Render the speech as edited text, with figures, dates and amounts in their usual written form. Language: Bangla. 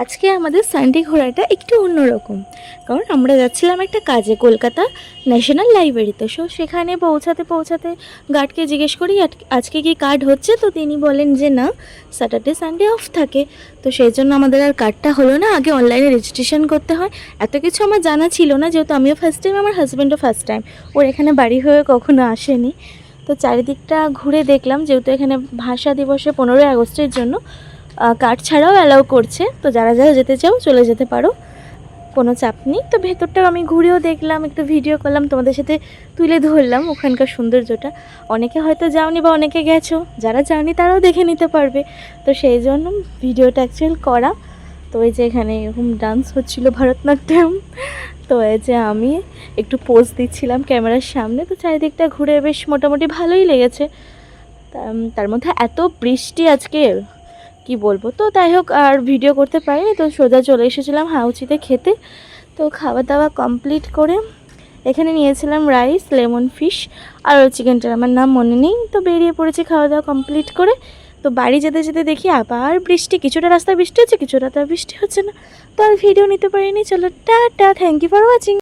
আজকে আমাদের সানডে ঘোরাটা একটু অন্যরকম, কারণ আমরা যাচ্ছিলাম একটা কাজে কলকাতা ন্যাশনাল লাইব্রেরিতে। সেখানে পৌঁছাতে গার্ডকে জিজ্ঞেস করি আজকে কি কার্ড হচ্ছে, তো তিনি বলেন যে না, স্যাটারডে সানডে অফ থাকে। তো সেই জন্য আমাদের আর কার্ডটা হলো না, আগে অনলাইনে রেজিস্ট্রেশন করতে হয়। এত কিছু আমার জানা ছিল না, যেহেতু আমিও ফার্স্ট টাইম, আমার হাজব্যান্ডও ফার্স্ট টাইম, ওর এখানে বাড়ি হয়ে কখনো আসেনি। তো চারিদিকটা ঘুরে দেখলাম, যেহেতু এখানে ভাষা দিবসে 15ই আগস্টের জন্য কার্ড ছাড়াও অ্যালাউ করছে। তো যারা যারা যেতে চাও চলে যেতে পারো, কোনো চাপ নেই। তো ভেতরটাও আমি ঘুরেও দেখলাম, একটু ভিডিও করলাম, তোমাদের সাথে তুলে ধরলাম ওখানকার সৌন্দর্যটা। অনেকে হয়তো যাওনি বা অনেকে গেছো, যারা যাওনি তারাও দেখে নিতে পারবে। তো সেই জন্য ভিডিওটা অ্যাকচুয়াল করা। তো এই যে এখানে এরকম ডান্স হচ্ছিলো, ভারতনাট্যম। তো এই যে আমি একটু পোজ দিচ্ছিলাম ক্যামেরার সামনে। তো চারিদিকটা ঘুরে বেশ মোটামুটি ভালোই লেগেছে। তার মধ্যে এত বৃষ্টি আজকে, কি বলবো। তো যাই হোক, আর ভিডিও করতে পারিনি, তো সোজা চলে এসেছিলাম হাউচিতে খেতে। তো খাওয়া দাওয়া কমপ্লিট করে এখানে নিয়েছিলাম রাইস, লেমন ফিশ আর চিকেনটার আমার নাম মনে নেই। তো বেরিয়ে পড়েছি খাওয়া দাওয়া কমপ্লিট করে। তো বাড়ি যেতে যেতে দেখি আবার বৃষ্টি, কিছুটা রাস্তায় বৃষ্টি হচ্ছে, কিছুটা বৃষ্টি হচ্ছে না। তো আর ভিডিও নিতে পারিনি। চলো tata, thank you for watching.